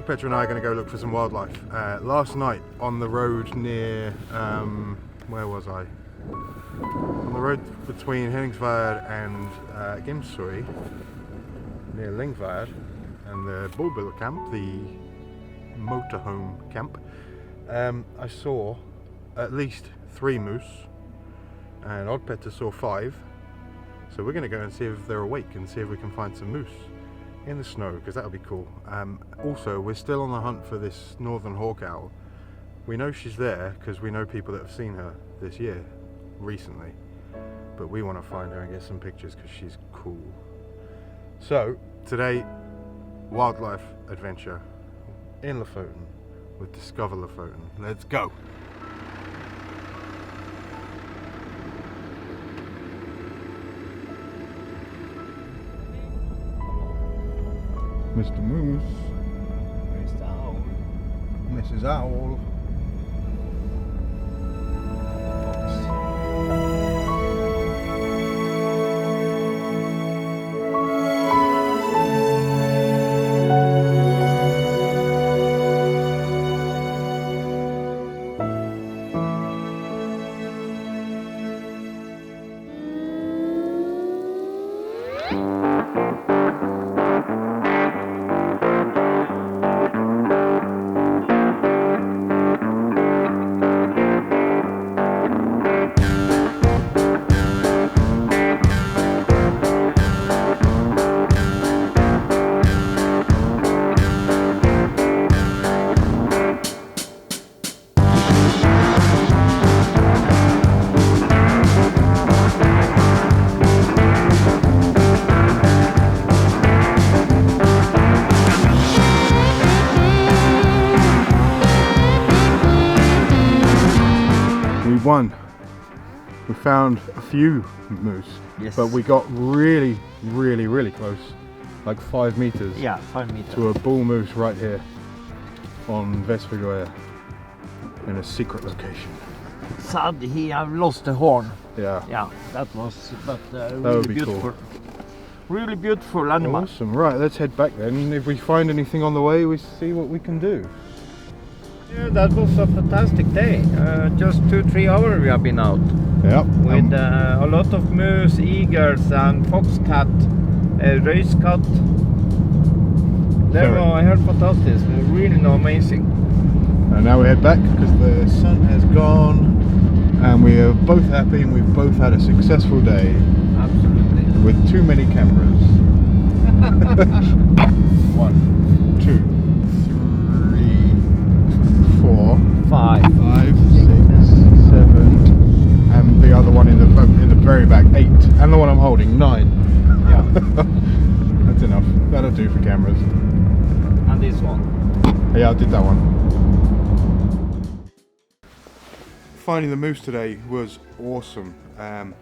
Oddpetra and I are going to go look for some wildlife. Last night on the road near, where was I? On the road between Henningsværd and Gimsøy, near Lyngværd, and the Bullbill camp, the motorhome camp, I saw at least 3 moose, and Oddpetra saw 5. So we're going to go and see if they're awake and see if we can find some moose in the snow, because that would be cool. Also, we're still on the hunt for this northern hawk owl. We know she's there because we know people that have seen her this year, recently. But we want to find her and get some pictures because she's cool. So, today, wildlife adventure in Lofoten with Discover Lofoten. Let's go! Mr. Moose, Mr. Owl, Mrs. Owl. Won. We found a few moose, yes, but we got really close, like 5 meters. Yeah, 5 meters. To a bull moose right here on Fernweh in a secret location. Sad he have lost the horn. Yeah. Yeah, that was, but that really would be beautiful. Cool. Really beautiful animal. Awesome. Right, let's head back then. If we find anything on the way, we see what we can do. Yeah, that was a fantastic day. Just 2-3 hours we have been out. Yep. With a lot of moose, eagles and foxcat, röiskat. They were, I heard, fantastic. Really amazing. And now we head back because the sun has gone and we are both happy and we've both had a successful day. Absolutely. With too many cameras. 1, 2, 4, 5, 6, 7, and the other one in the very back, 8, and the one I'm holding, 9. Yeah. That's enough. That'll do for cameras. And this one. Yeah, I did that one. Finding the moose today was awesome. And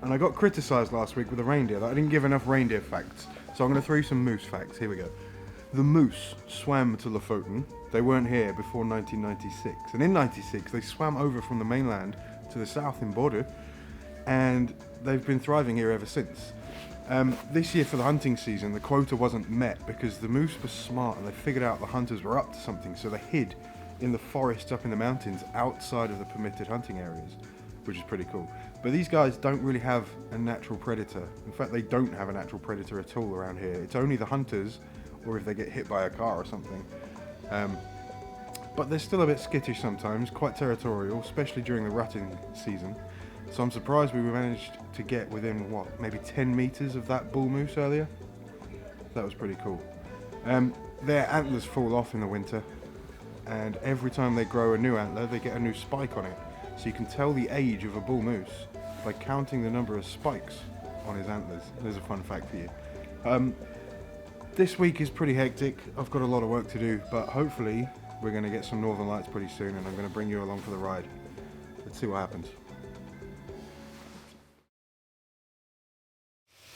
I got criticised last week with the reindeer that I didn't give enough reindeer facts. So I'm going to throw you some moose facts. Here we go. The moose swam to Lofoten. They weren't here before 1996. And in 96, they swam over from the mainland to the south in Border. And they've been thriving here ever since. This year for the hunting season, the quota wasn't met because the moose were smart and they figured out the hunters were up to something. So they hid in the forest up in the mountains outside of the permitted hunting areas, which is pretty cool. But these guys don't really have a natural predator. In fact, they don't have a natural predator at all around here. It's only the hunters, or if they get hit by a car or something. But they're still a bit skittish sometimes, quite territorial, especially during the rutting season. So I'm surprised we managed to get within, what, maybe 10 meters of that bull moose earlier? That was pretty cool. Their antlers fall off in the winter, and every time they grow a new antler, they get a new spike on it. So you can tell the age of a bull moose by counting the number of spikes on his antlers. There's a fun fact for you. This week is pretty hectic. I've got a lot of work to do, but hopefully we're going to get some northern lights pretty soon and I'm going to bring you along for the ride. Let's see what happens.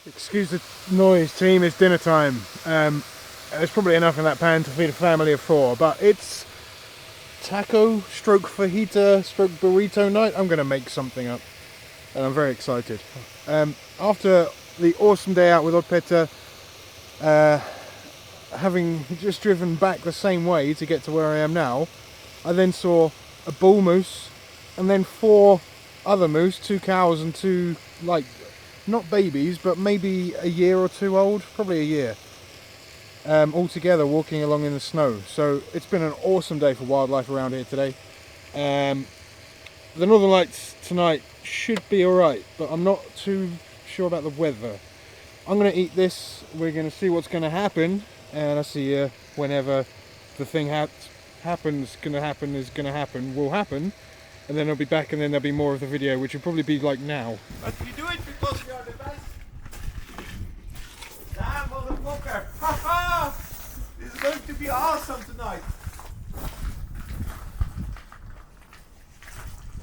Excuse the noise, team, it's dinner time. There's probably enough in that pan to feed a family of 4, but it's taco stroke fajita stroke burrito night. I'm going to make something up and I'm very excited. After the awesome day out with Oddpetra, having just driven back the same way to get to where I am now, I then saw a bull moose and then 4 other moose, 2 cows and 2, like, not babies, but maybe a year or 2 old, probably a year, all together walking along in the snow. So it's been an awesome day for wildlife around here today. The Northern Lights tonight should be alright, but I'm not too sure about the weather. I'm going to eat this, we're going to see what's going to happen, and I'll see you whenever the thing will happen, and then I'll be back, and then there'll be more of the video, which will probably be like now. But we do it because we are the best. Damn, motherfucker! Haha! This is going to be awesome tonight.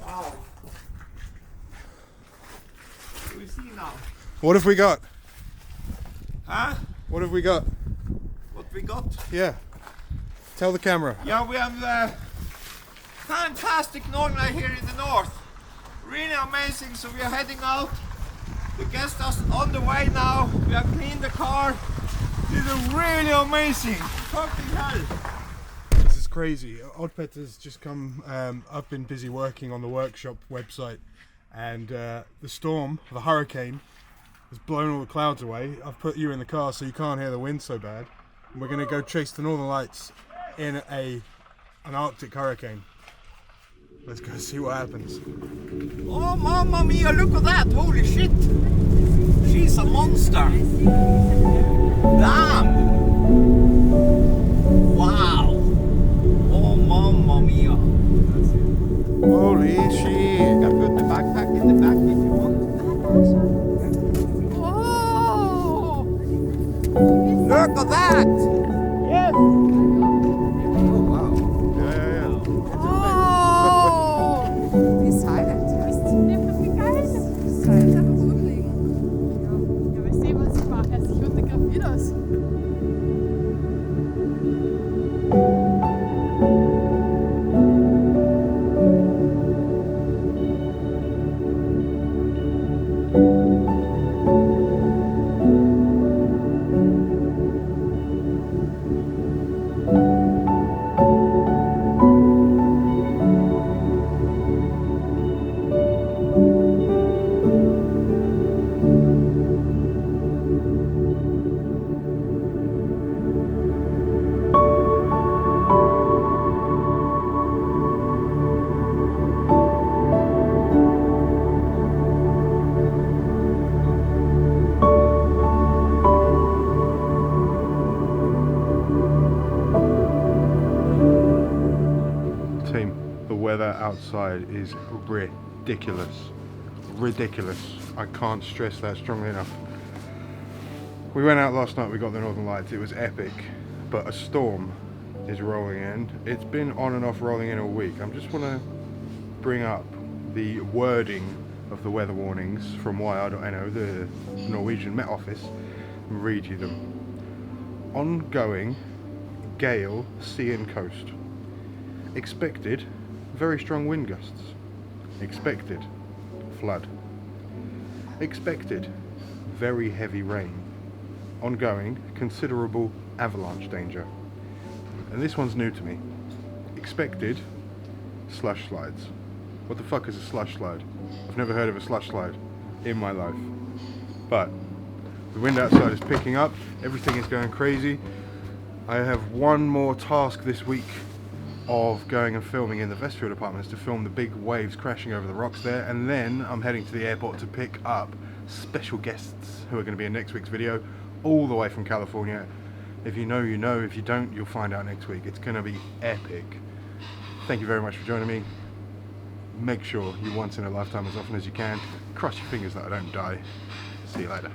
Wow. What do we see now? What have we got? Huh? What have we got? What we got? Yeah. Tell the camera. Yeah, we have fantastic Norway here in the north. Really amazing. So we are heading out. The guest is on the way now. We have cleaned the car. This is really amazing. Fucking hell. This is crazy. Oddpet has just come. I've been busy working on the workshop website, and the storm, the hurricane, has blown all the clouds away. I've put you in the car so you can't hear the wind so bad. And we're going to go chase the Northern Lights in an Arctic hurricane. Let's go see what happens. Oh, mamma mia, look at that. Holy shit. She's a monster. Damn. Wow. Oh, mamma mia. Holy shit. You can put the backpack in the back if you want. Oh. Look at that. Yes. The weather outside is ridiculous. I can't stress that strongly enough. We went out last night, we got the Northern Lights, it was epic, but a storm is rolling in. It's been on and off rolling in all week. I just want to bring up the wording of the weather warnings from YR.no, the Norwegian Met Office, and read you them. Ongoing gale, sea and coast. Expected very strong wind gusts. Expected flood. Expected very heavy rain. Ongoing considerable avalanche danger. And this one's new to me. Expected slush slides. What the fuck is a slush slide? I've never heard of a slush slide in my life. But the wind outside is picking up, everything is going crazy. I have one more task this week of going and filming in the Vestfield apartments to film the big waves crashing over the rocks there, and then I'm heading to the airport to pick up special guests who are going to be in next week's video, all the way from California. If you know, you know. If you don't, you'll find out next week. It's going to be epic. Thank you very much for joining me. Make sure you once in a lifetime as often as you can. Cross your fingers that I don't die. See you later.